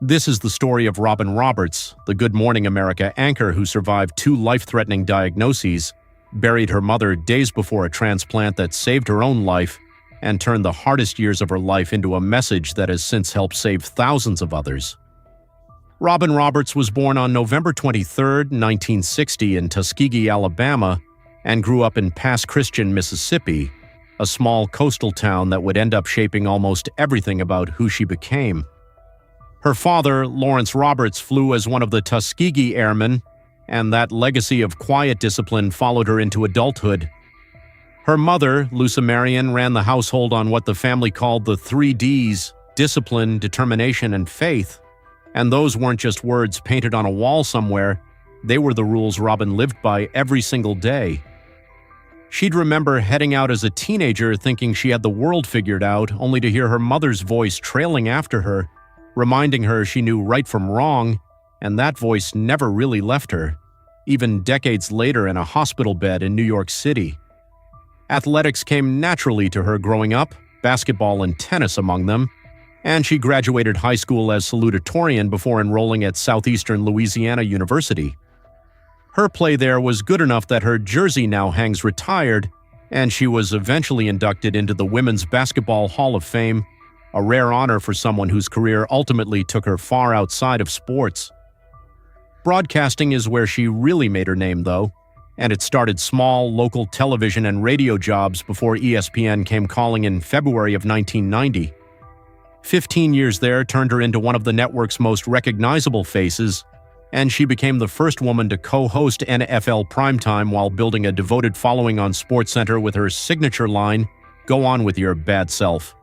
This is the story of Robin Roberts, the Good Morning America anchor who survived 2 life-threatening diagnoses, buried her mother days before a transplant that saved her own life, and turned the hardest years of her life into a message that has since helped save thousands of others. Robin Roberts was born on November 23, 1960 in Tuskegee, Alabama, and grew up in Pass Christian, Mississippi, a small coastal town that would end up shaping almost everything about who she became. Her father, Lawrence Roberts, flew as one of the Tuskegee Airmen, and that legacy of quiet discipline followed her into adulthood. Her mother, Lucia Marion, ran the household on what the family called the 3 Ds: discipline, determination, and faith. And those weren't just words painted on a wall somewhere, they were the rules Robin lived by every single day. She'd remember heading out as a teenager thinking she had the world figured out, only to hear her mother's voice trailing after her, reminding her she knew right from wrong, and that voice never really left her, even decades later in a hospital bed in New York City. Athletics came naturally to her growing up, basketball and tennis among them, and she graduated high school as salutatorian before enrolling at Southeastern Louisiana University. Her play there was good enough that her jersey now hangs retired, and she was eventually inducted into the Women's Basketball Hall of Fame, a rare honor for someone whose career ultimately took her far outside of sports. Broadcasting is where she really made her name, though, and it started small, local television and radio jobs before ESPN came calling in February of 1990. 15 years there turned her into one of the network's most recognizable faces, and she became the first woman to co-host NFL primetime while building a devoted following on SportsCenter with her signature line, "Go on with your bad self."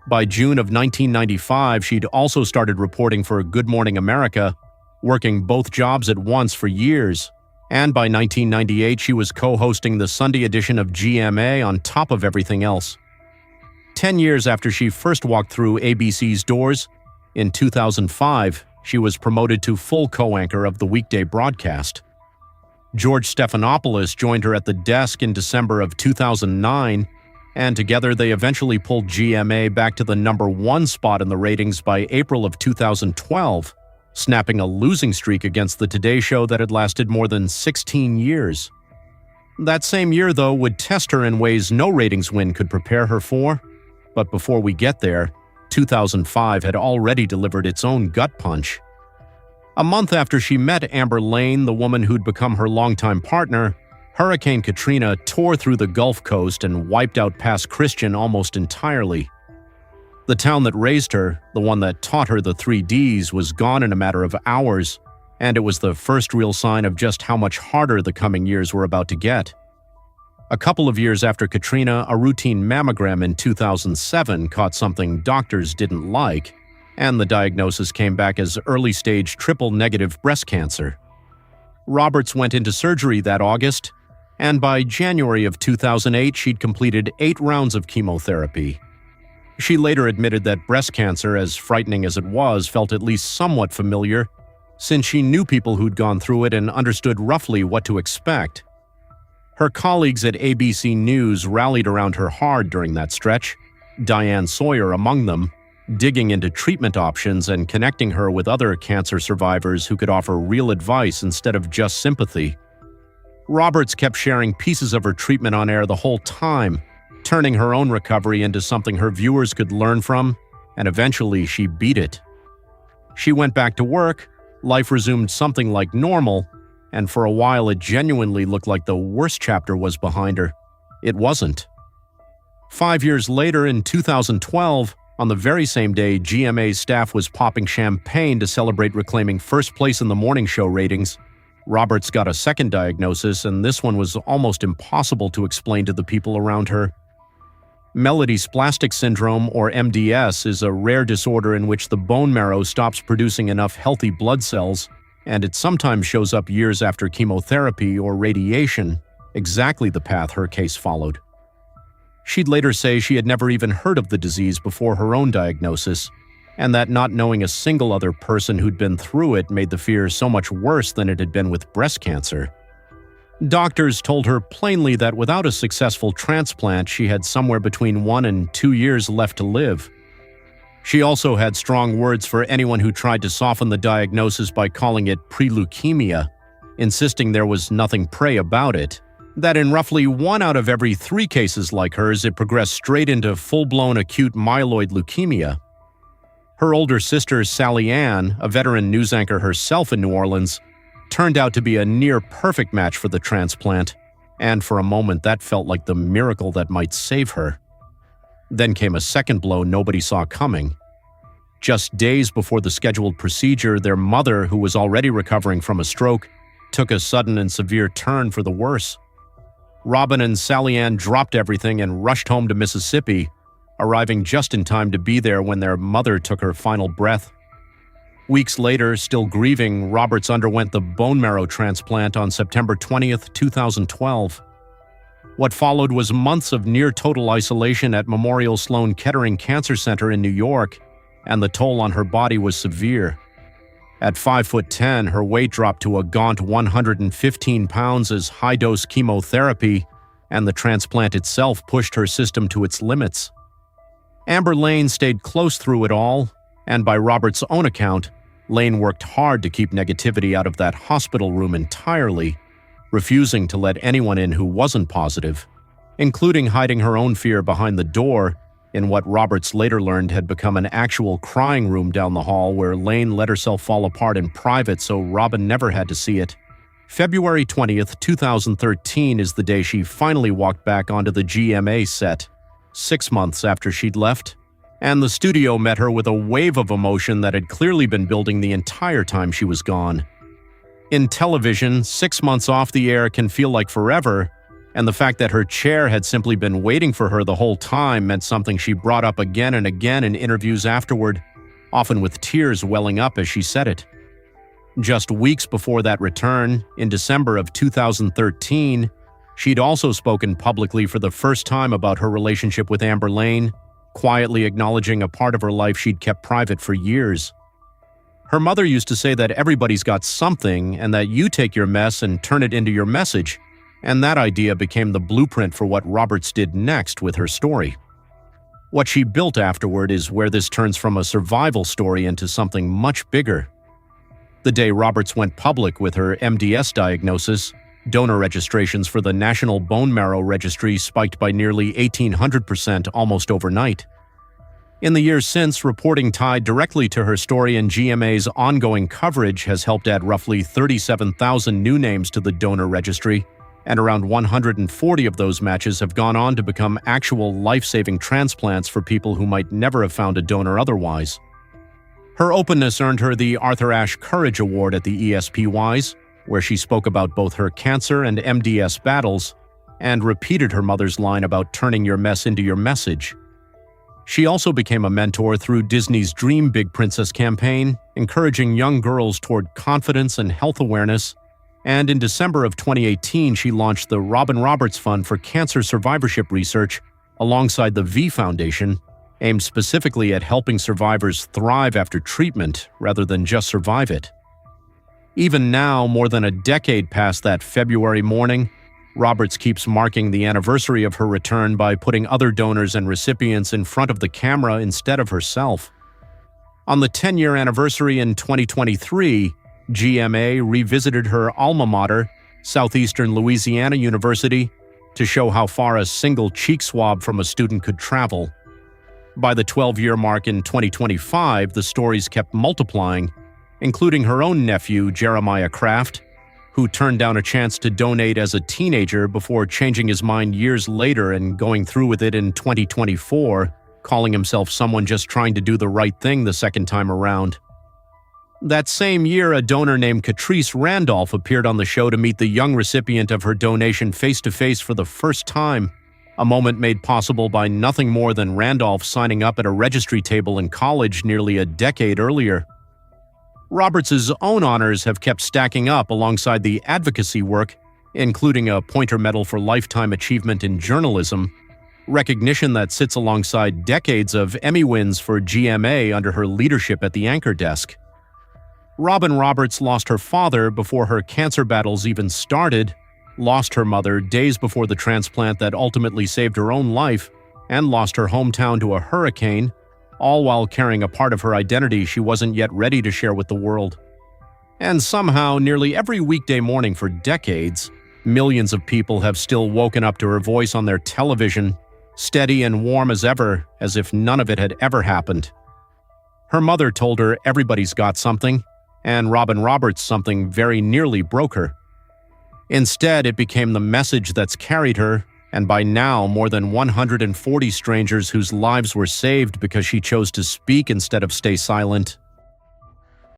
By June of 1995, she'd also started reporting for Good Morning America, working both jobs at once for years, and by 1998 she was co-hosting the Sunday edition of GMA on top of everything else. 10 years after she first walked through ABC's doors, in 2005, she was promoted to full co-anchor of the weekday broadcast. George Stephanopoulos joined her at the desk in December of 2009, and together they eventually pulled GMA back to the #1 spot in the ratings by April of 2012, snapping a losing streak against the Today Show that had lasted more than 16 years. That same year, though, would test her in ways no ratings win could prepare her for. But before we get there, 2005 had already delivered its own gut punch. A month after she met Amber Lane, the woman who'd become her longtime partner, Hurricane Katrina tore through the Gulf Coast and wiped out Pass Christian almost entirely. The town that raised her, the one that taught her the 3 Ds, was gone in a matter of hours, and it was the first real sign of just how much harder the coming years were about to get. A couple of years after Katrina, a routine mammogram in 2007 caught something doctors didn't like, and the diagnosis came back as early-stage triple-negative breast cancer. Roberts went into surgery that August, and by January of 2008 she'd completed 8 rounds of chemotherapy. She later admitted that breast cancer, as frightening as it was, felt at least somewhat familiar, since she knew people who'd gone through it and understood roughly what to expect. Her colleagues at ABC News rallied around her hard during that stretch, Diane Sawyer among them, digging into treatment options and connecting her with other cancer survivors who could offer real advice instead of just sympathy. Roberts kept sharing pieces of her treatment on air the whole time, turning her own recovery into something her viewers could learn from, and eventually she beat it. She went back to work, life resumed something like normal, and for a while it genuinely looked like the worst chapter was behind her. It wasn't. 5 years later, in 2012, on the very same day GMA's staff was popping champagne to celebrate reclaiming first place in the morning show ratings, Roberts got a second diagnosis, and this one was almost impossible to explain to the people around her. Melody-splastic syndrome, or MDS, is a rare disorder in which the bone marrow stops producing enough healthy blood cells, and it sometimes shows up years after chemotherapy or radiation, exactly the path her case followed. She'd later say she had never even heard of the disease before her own diagnosis, and that not knowing a single other person who'd been through it made the fear so much worse than it had been with breast cancer. Doctors told her plainly that without a successful transplant, she had somewhere between 1 and 2 years left to live. She also had strong words for anyone who tried to soften the diagnosis by calling it pre-leukemia, insisting there was nothing pre about it, that in roughly 1 out of every 3 cases like hers, it progressed straight into full-blown acute myeloid leukemia. Her older sister, Sally Ann, a veteran news anchor herself in New Orleans, turned out to be a near-perfect match for the transplant, and for a moment that felt like the miracle that might save her. Then came a second blow nobody saw coming. Just days before the scheduled procedure, their mother, who was already recovering from a stroke, took a sudden and severe turn for the worse. Robin and Sally Ann dropped everything and rushed home to Mississippi, arriving just in time to be there when their mother took her final breath. Weeks later, still grieving, Roberts underwent the bone marrow transplant on September 20th, 2012. What followed was months of near-total isolation at Memorial Sloan Kettering Cancer Center in New York, and the toll on her body was severe. At 5'10", her weight dropped to a gaunt 115 pounds as high-dose chemotherapy, and the transplant itself pushed her system to its limits. Amber Lane stayed close through it all, and by Roberts' own account, Lane worked hard to keep negativity out of that hospital room entirely, refusing to let anyone in who wasn't positive, including hiding her own fear behind the door in what Roberts later learned had become an actual crying room down the hall where Lane let herself fall apart in private so Robin never had to see it. February 20th, 2013 is the day she finally walked back onto the GMA set, 6 months after she'd left, and the studio met her with a wave of emotion that had clearly been building the entire time she was gone. In television, 6 months off the air can feel like forever, and the fact that her chair had simply been waiting for her the whole time meant something she brought up again and again in interviews afterward, often with tears welling up as she said it. Just weeks before that return, in December of 2013, she'd also spoken publicly for the first time about her relationship with Amber Lane, quietly acknowledging a part of her life she'd kept private for years. Her mother used to say that everybody's got something and that you take your mess and turn it into your message, and that idea became the blueprint for what Roberts did next with her story. What she built afterward is where this turns from a survival story into something much bigger. The day Roberts went public with her MDS diagnosis, donor registrations for the National Bone Marrow Registry spiked by nearly 1,800% almost overnight. In the years since, reporting tied directly to her story and GMA's ongoing coverage has helped add roughly 37,000 new names to the donor registry, and around 140 of those matches have gone on to become actual life-saving transplants for people who might never have found a donor otherwise. Her openness earned her the Arthur Ashe Courage Award at the ESPYs, where she spoke about both her cancer and MDS battles, and repeated her mother's line about turning your mess into your message. She also became a mentor through Disney's Dream Big Princess campaign, encouraging young girls toward confidence and health awareness, and in December of 2018 she launched the Robin Roberts Fund for Cancer Survivorship Research alongside the V Foundation, aimed specifically at helping survivors thrive after treatment rather than just survive it. Even now, more than a decade past that February morning, Roberts keeps marking the anniversary of her return by putting other donors and recipients in front of the camera instead of herself. On the 10-year anniversary in 2023, GMA revisited her alma mater, Southeastern Louisiana University, to show how far a single cheek swab from a student could travel. By the 12-year mark in 2025, the stories kept multiplying, including her own nephew, Jeremiah Kraft, who turned down a chance to donate as a teenager before changing his mind years later and going through with it in 2024, calling himself someone just trying to do the right thing the second time around. That same year, a donor named Catrice Randolph appeared on the show to meet the young recipient of her donation face-to-face for the first time, a moment made possible by nothing more than Randolph signing up at a registry table in college nearly a decade earlier. Roberts' own honors have kept stacking up alongside the advocacy work, including a Poynter Medal for Lifetime Achievement in Journalism, recognition that sits alongside decades of Emmy wins for GMA under her leadership at the anchor desk. Robin Roberts lost her father before her cancer battles even started, lost her mother days before the transplant that ultimately saved her own life, and lost her hometown to a hurricane, all while carrying a part of her identity she wasn't yet ready to share with the world. And somehow, nearly every weekday morning for decades, millions of people have still woken up to her voice on their television, steady and warm as ever, as if none of it had ever happened. Her mother told her everybody's got something, and Robin Roberts something very nearly broke her. Instead, it became the message that's carried her, and by now more than 140 strangers whose lives were saved because she chose to speak instead of stay silent.